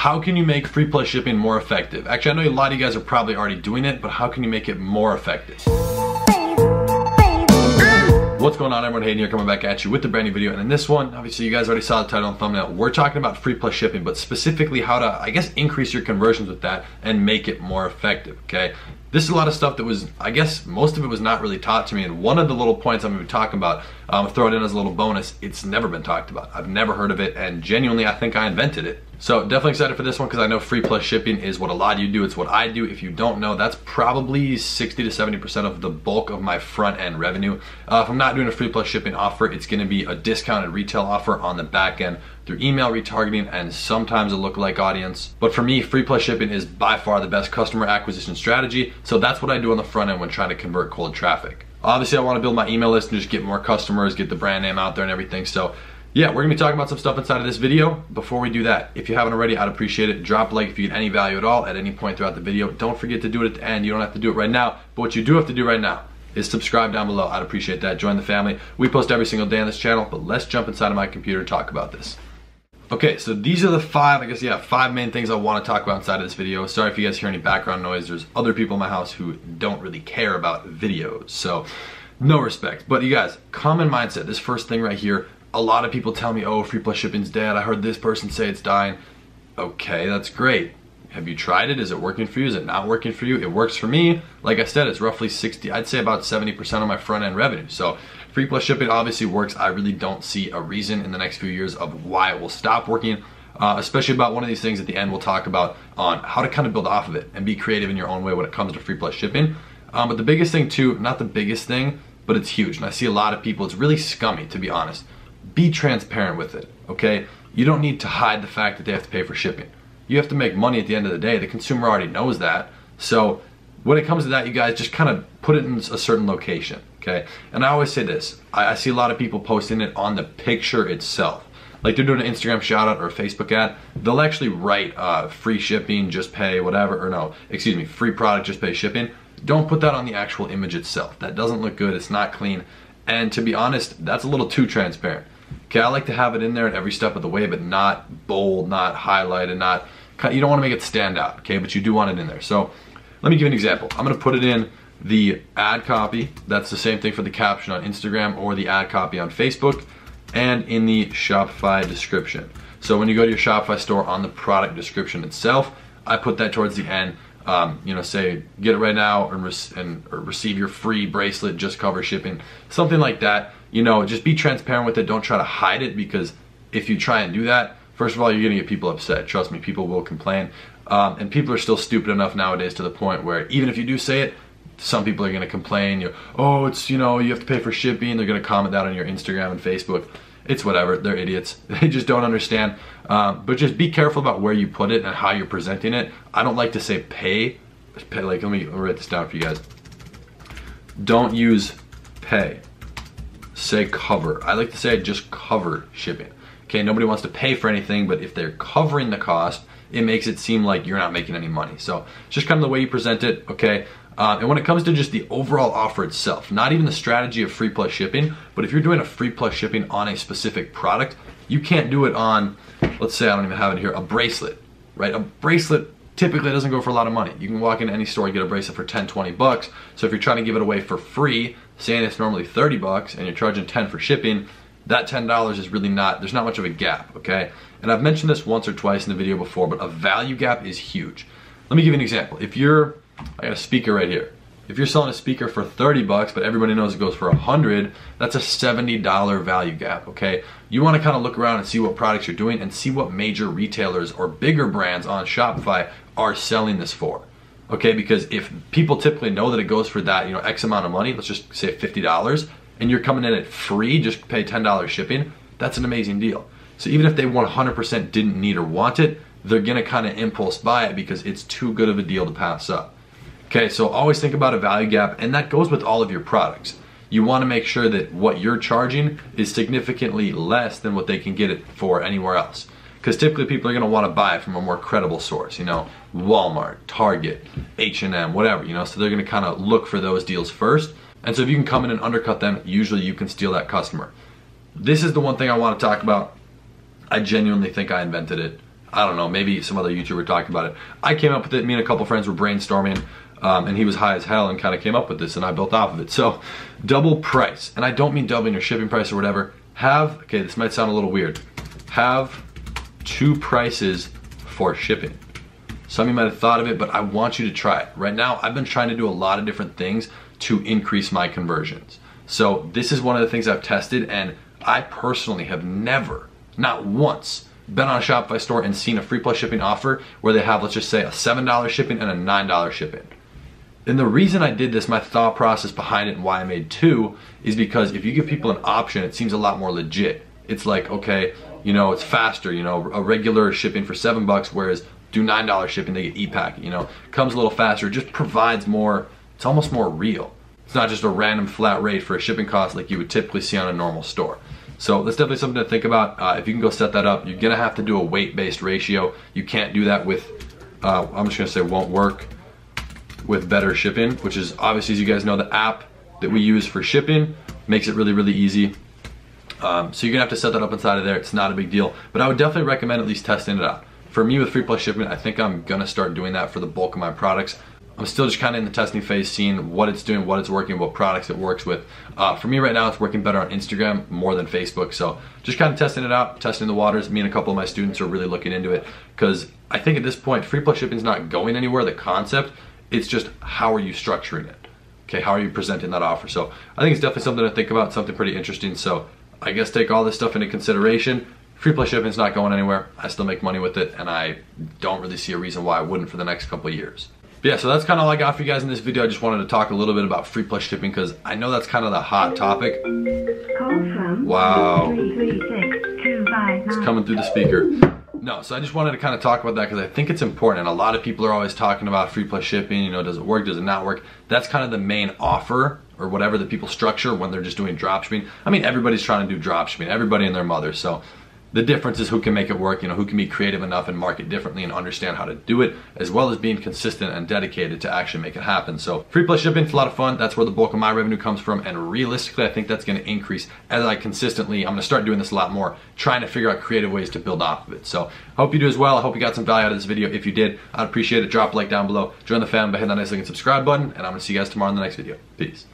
how can you make free plus shipping more effective? Actually, I know a lot of you guys are probably already doing it, but how can you make it more effective? What's going on, everyone? Hayden here, coming back at you with a brand new video. And in this one, obviously you guys already saw the title and thumbnail. We're talking about free plus shipping, but specifically how to, I guess, increase your conversions with that and make it more effective, okay? This is a lot of stuff that was, I guess, most of it was not really taught to me. And one of the little points I'm going to be talking about, throw it in as a little bonus, it's never been talked about. I've never heard of it, and genuinely, I think I invented it. So definitely excited for this one because I know free plus shipping is what a lot of you do. It's what I do. If you don't know, that's probably 60 to 70% of the bulk of my front end revenue. If I'm not doing a free plus shipping offer, it's going to be a discounted retail offer on the back end through email retargeting and sometimes a lookalike audience. But for me, free plus shipping is by far the best customer acquisition strategy. So that's what I do on the front end when trying to convert cold traffic. Obviously, I want to build my email list and just get more customers, get the brand name out there and everything. So yeah, we're gonna be talking about some stuff inside of this video. Before we do that, if you haven't already, I'd appreciate it. Drop a like if you get any value at all at any point throughout the video. Don't forget to do it at the end. You don't have to do it right now, but what you do have to do right now is subscribe down below. I'd appreciate that. Join the family. We post every single day on this channel, but let's jump inside of my computer and talk about this. Okay, so these are the five main things I want to talk about inside of this video. Sorry if you guys hear any background noise. There's other people in my house who don't really care about videos, so no respect. But you guys, common mindset, this first thing right here, a lot of people tell me, oh, free plus shipping's dead. I heard this person say it's dying. Okay, that's great. Have you tried it? Is it working for you? Is it not working for you? It works for me. Like I said, it's roughly 60, I'd say about 70% of my front end revenue. So free plus shipping obviously works. I really don't see a reason in the next few years of why it will stop working, especially about one of these things at the end we'll talk about on how to kind of build off of it and be creative in your own way when it comes to free plus shipping. But the biggest thing too, not the biggest thing, but it's huge. And I see a lot of people, it's really scummy to be honest. Be transparent with it, okay? You don't need to hide the fact that they have to pay for shipping. You have to make money at the end of the day. The consumer already knows that. So when it comes to that, you guys just kind of put it in a certain location, okay? And I always say this, I see a lot of people posting it on the picture itself. Like they're doing an Instagram shout out or a Facebook ad, they'll actually write free shipping, just pay whatever, or no, excuse me, free product, just pay shipping. Don't put that on the actual image itself. That doesn't look good, it's not clean. And to be honest, that's a little too transparent. Okay, I like to have it in there at every step of the way, but not bold, not highlighted, you don't want to make it stand out, okay? But you do want it in there. So let me give you an example. I'm gonna put it in the ad copy. That's the same thing for the caption on Instagram or the ad copy on Facebook, and in the Shopify description. So when you go to your Shopify store, on the product description itself, I put that towards the end. You know, say get it right now or receive your free bracelet, just cover shipping, something like that. You know, just be transparent with it. Don't try to hide it, because if you try and do that, first of all, you're gonna get people upset. Trust me, people will complain. And people are still stupid enough nowadays to the point where even if you do say it, some people are gonna complain. Oh, it's, you know, you have to pay for shipping. They're gonna comment that on your Instagram and Facebook. It's whatever, they're idiots. They just don't understand. But just be careful about where you put it and how you're presenting it. I don't like to say pay, like let me write this down for you guys. Don't use pay, say cover. I like to say just cover shipping. Okay, nobody wants to pay for anything, but if they're covering the cost, it makes it seem like you're not making any money. So it's just kind of the way you present it, okay? And when it comes to just the overall offer itself, not even the strategy of free plus shipping, but if you're doing a free plus shipping on a specific product, you can't do it on, let's say I don't even have it here, a bracelet, right? A bracelet typically doesn't go for a lot of money. You can walk into any store and get a bracelet for 10, 20 bucks. So if you're trying to give it away for free, saying it's normally 30 bucks and you're charging 10 for shipping, that $10 is really not, there's not much of a gap, okay? And I've mentioned this once or twice in the video before, but a value gap is huge. Let me give you an example. If you're, I got a speaker right here. If you're selling a speaker for 30 bucks, but everybody knows it goes for 100, that's a $70 value gap, okay? You wanna kinda look around and see what products you're doing and see what major retailers or bigger brands on Shopify are selling this for, okay? Because if people typically know that it goes for that, you know, X amount of money, let's just say $50, and you're coming in at free, just pay $10 shipping, that's an amazing deal. So even if they 100% didn't need or want it, they're gonna kinda impulse buy it because it's too good of a deal to pass up. Okay, so always think about a value gap, and that goes with all of your products. You wanna make sure that what you're charging is significantly less than what they can get it for anywhere else. Because typically people are gonna wanna buy it from a more credible source, you know, Walmart, Target, H&M, whatever, you know, so they're gonna kinda look for those deals first. And so if you can come in and undercut them, usually you can steal that customer. This is the one thing I wanna talk about. I genuinely think I invented it. I don't know, maybe some other YouTuber talked about it. I came up with it, me and a couple friends were brainstorming, and he was high as hell and kind of came up with this, and I built off of it. So double price, and I don't mean doubling your shipping price or whatever. Have, okay, this might sound a little weird, have 2 prices for shipping. Some of you might have thought of it, but I want you to try it. Right now, I've been trying to do a lot of different things to increase my conversions. So this is one of the things I've tested, and I personally have never, not once, been on a Shopify store and seen a free plus shipping offer where they have, let's just say, a $7 shipping and a $9 shipping. And the reason I did this, my thought process behind it and why I made 2, is because if you give people an option, it seems a lot more legit. It's like, okay, you know, it's faster, you know, a regular shipping for $7, whereas do $9 shipping, they get e-packet, you know, comes a little faster, it just provides more, it's almost more real. It's not just a random flat rate for a shipping cost like you would typically see on a normal store. So that's definitely something to think about. If you can go set that up, you're gonna have to do a weight-based ratio. You can't do that with, I'm just gonna say won't work with Better Shipping, which is obviously, as you guys know, the app that we use for shipping makes it really, really easy. So you're gonna have to set that up inside of there. It's not a big deal, but I would definitely recommend at least testing it out. For me with free plus shipping, I think I'm gonna start doing that for the bulk of my products. I'm still just kind of in the testing phase, seeing what it's doing, what it's working, what products it works with. For me right now, it's working better on Instagram more than Facebook. So just kind of testing it out, testing the waters. Me and a couple of my students are really looking into it because I think at this point, free plus shipping is not going anywhere, the concept. It's just how are you structuring it? Okay, how are you presenting that offer? So I think it's definitely something to think about, something pretty interesting. So I guess take all this stuff into consideration. Free plus shipping is not going anywhere. I still make money with it, and I don't really see a reason why I wouldn't for the next couple of years. But yeah, so that's kind of all I got for you guys in this video. I just wanted to talk a little bit about free plus shipping because I know that's kind of the hot topic. Wow. It's coming through the speaker. No, so I just wanted to kind of talk about that because I think it's important, and a lot of people are always talking about free plus shipping, you know, does it work, does it not work? That's kind of the main offer or whatever that people structure when they're just doing drop shipping. I mean, everybody's trying to do drop shipping, everybody and their mother, so the difference is who can make it work, you know, who can be creative enough and market differently and understand how to do it, as well as being consistent and dedicated to actually make it happen. So free plus shipping is a lot of fun. That's where the bulk of my revenue comes from, and realistically, I think that's gonna increase as I consistently, I'm gonna start doing this a lot more, trying to figure out creative ways to build off of it. So hope you do as well. I hope you got some value out of this video. If you did, I'd appreciate it. Drop a like down below. Join the fam by hitting that nice looking subscribe button, and I'm gonna see you guys tomorrow in the next video. Peace.